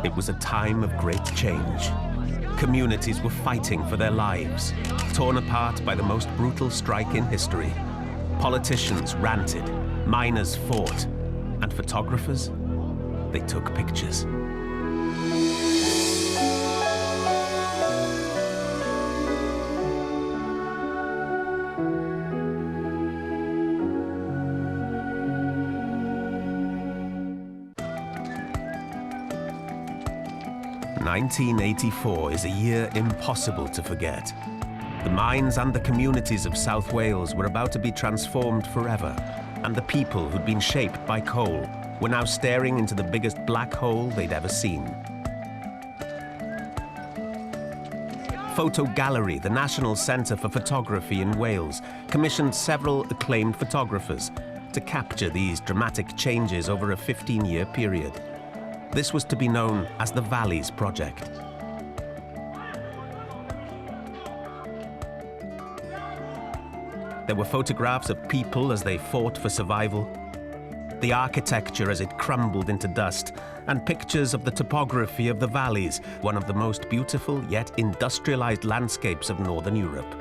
It was a time of great change. Communities were fighting for their lives, torn apart by the most brutal strike in history. Politicians ranted, miners fought, and photographers, they took pictures. "1984 is a year impossible to forget. The mines and the communities of South Wales were about to be transformed forever, and the people who'd been shaped by coal were now staring into the biggest black hole they'd ever seen. Photo Gallery, the National Centre for Photography in Wales, commissioned several acclaimed photographers to capture these dramatic changes over a 15-year period. This was to be known as the Valleys Project. There were photographs of people as they fought for survival, the architecture as it crumbled into dust, and pictures of the topography of the valleys, one of the most beautiful yet industrialized landscapes of Northern Europe.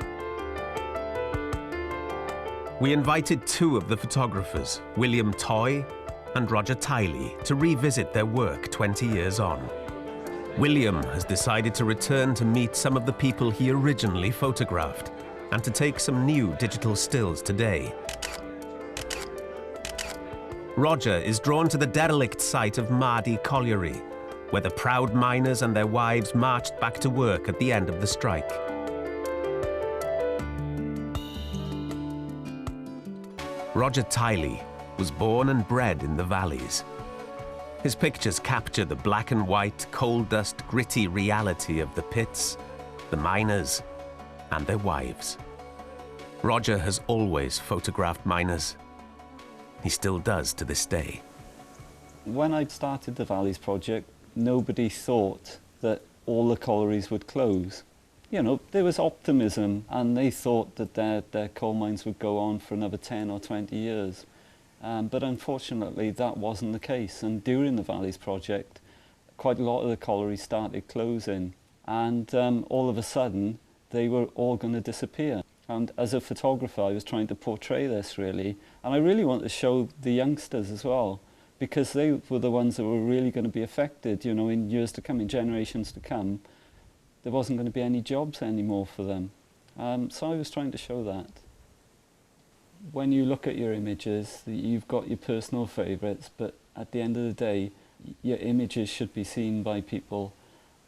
We invited two of the photographers, William Toy and Roger Tiley, to revisit their work 20 years on. William has decided to return to meet some of the people he originally photographed and to take some new digital stills today. Roger is drawn to the derelict site of Mardy Colliery, where the proud miners and their wives marched back to work at the end of the strike. Roger Tiley was born and bred in the valleys. His pictures capture the black and white, coal dust, gritty reality of the pits, the miners, and their wives. Roger has always photographed miners. He still does to this day. When I started the Valleys project, nobody thought that all the collieries would close. You know, there was optimism, and they thought that their coal mines would go on for another 10 or 20 years. But unfortunately, that wasn't the case. And during the Valleys project, quite a lot of the collieries started closing. And all of a sudden, they were all going to disappear. And as a photographer, I was trying to portray this, really. And I really wanted to show the youngsters as well, because they were the ones that were really going to be affected, you know, in years to come, in generations to come. There wasn't going to be any jobs anymore for them. So I was trying to show that. When you look at your images, you've got your personal favourites, but at the end of the day, your images should be seen by people.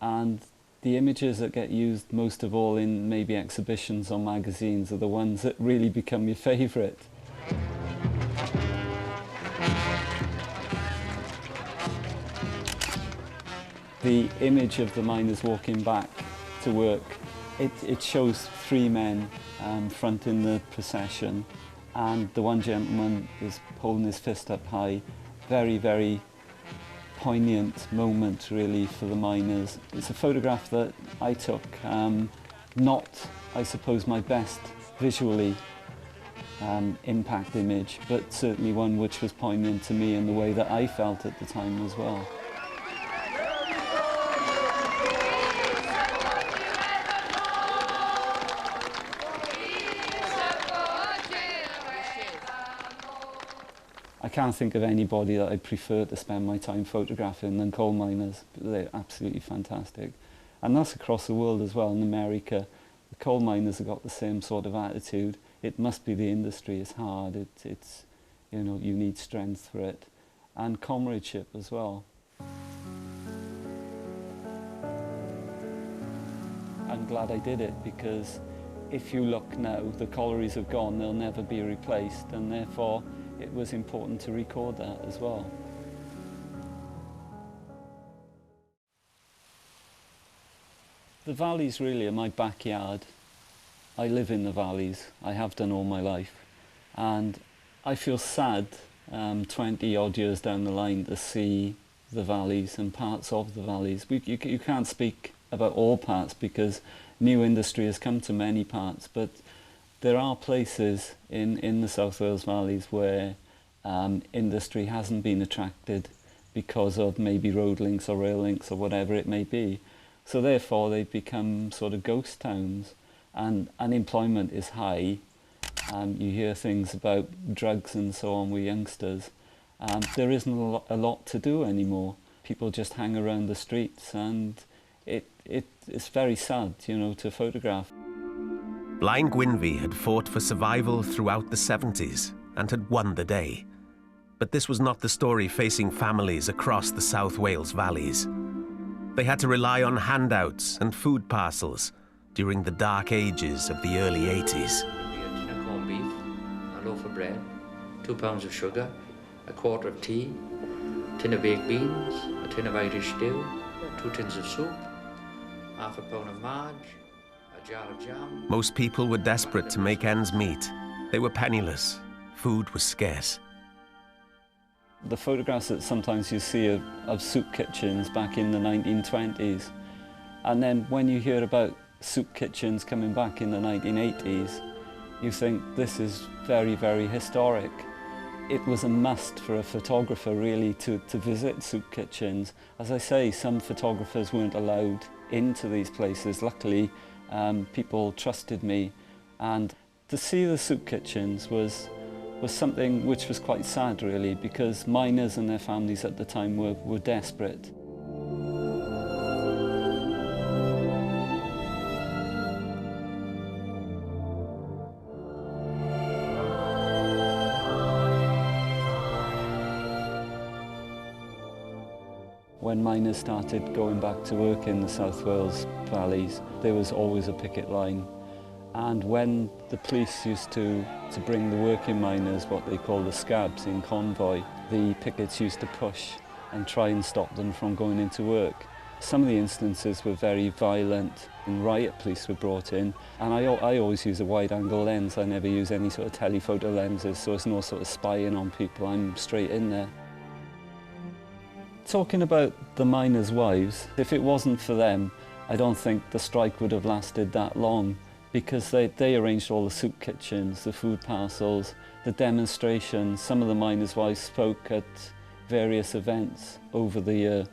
And the images that get used most of all in maybe exhibitions or magazines are the ones that really become your favourite. The image of the miners walking back to work, it shows three men fronting the procession, and the one gentleman is holding his fist up high. Very, very poignant moment really for the miners. It's a photograph that I took, not, I suppose, my best visually impact image, but certainly one which was poignant to me in the way that I felt at the time as well. I can't think of anybody that I prefer to spend my time photographing than coal miners. They're absolutely fantastic. And that's across the world as well. In America, the coal miners have got the same sort of attitude. It must be the industry, it's hard, it's you know, you need strength for it. And comradeship as well. I'm glad I did it, because if you look now, the collieries have gone, they'll never be replaced, and therefore it was important to record that as well. The valleys really are my backyard. I live in the valleys, I have done all my life, and I feel sad 20 odd years down the line to see the valleys and parts of the valleys. You can't speak about all parts because new industry has come to many parts, but there are places in the South Wales valleys where industry hasn't been attracted because of maybe road links or rail links or whatever it may be. So therefore they've become sort of ghost towns, and unemployment is high. You hear things about drugs and so on with youngsters. There isn't a lot to do anymore. People just hang around the streets, and it's very sad, you know, to photograph. Blaen Gwynfi had fought for survival throughout the 70s and had won the day. But this was not the story facing families across the South Wales valleys. They had to rely on handouts and food parcels during the dark ages of the early 80s. A tin of corned beef, a loaf of bread, 2 pounds of sugar, a quarter of tea, a tin of baked beans, a tin of Irish stew, 2 tins of soup, half a pound of marge, a jar of jam. Most people were desperate to make ends meet. They were penniless. Food was scarce. The photographs that sometimes you see of soup kitchens back in the 1920s, and then when you hear about soup kitchens coming back in the 1980s, you think this is very, very historic. It was a must for a photographer really to visit soup kitchens. As I say, some photographers weren't allowed into these places. Luckily, people trusted me, and to see the soup kitchens was something which was quite sad really, because miners and their families at the time were desperate. When miners started going back to work in the South Wales valleys, there was always a picket line. And when the police used to bring the working miners, what they call the scabs, in convoy, the pickets used to push and try and stop them from going into work. Some of the instances were very violent, and riot police were brought in. And I always use a wide-angle lens. I never use any sort of telephoto lenses, so it's no sort of spying on people. I'm straight in there. Talking about the miners' wives, if it wasn't for them, I don't think the strike would have lasted that long, because they arranged all the soup kitchens, the food parcels, the demonstrations. Some of the miners' wives spoke at various events over the year,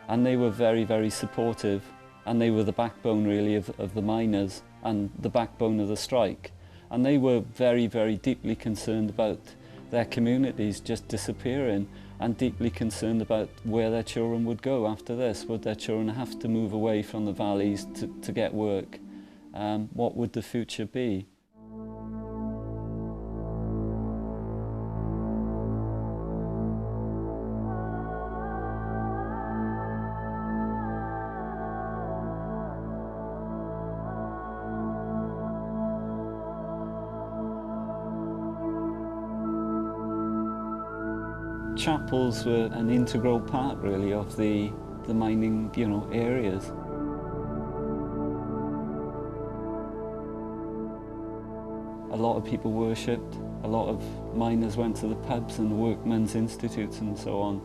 and they were very, very supportive, and they were the backbone really of the miners and the backbone of the strike. And they were very, very deeply concerned about their communities just disappearing, and deeply concerned about where their children would go after this. Would their children have to move away from the valleys to get work? What would the future be? Chapels were an integral part really of the mining, you know, areas. A lot of people worshipped, a lot of miners went to the pubs and the workmen's institutes and so on.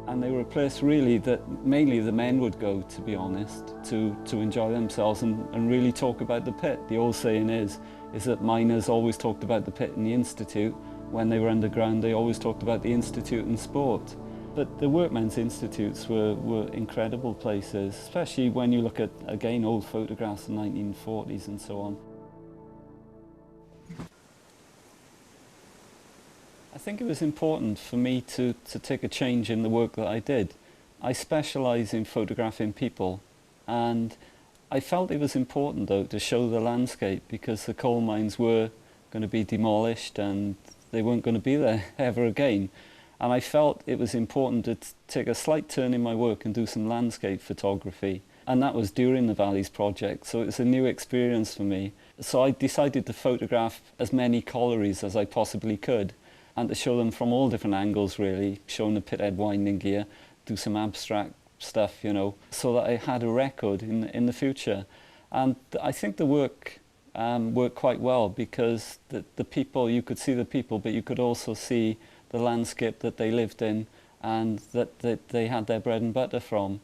And they were a place really that mainly the men would go, to be honest, to enjoy themselves and really talk about the pit. The old saying is that miners always talked about the pit and the institute. When they were underground, they always talked about the institute and sport. But the workmen's institutes were incredible places, especially when you look at, again, old photographs in the 1940s and so on. I think it was important for me to take a change in the work that I did. I specialise in photographing people, and I felt it was important though to show the landscape, because the coal mines were going to be demolished and they weren't going to be there ever again. And I felt it was important to take a slight turn in my work and do some landscape photography. And that was during the Valleys project, so it was a new experience for me. So I decided to photograph as many collieries as I possibly could, and to show them from all different angles really, showing the pithead winding gear, do some abstract stuff, you know, so that I had a record in the future. And I think the work worked quite well, because the people, you could see the people, but you could also see the landscape that they lived in and that they had their bread and butter from.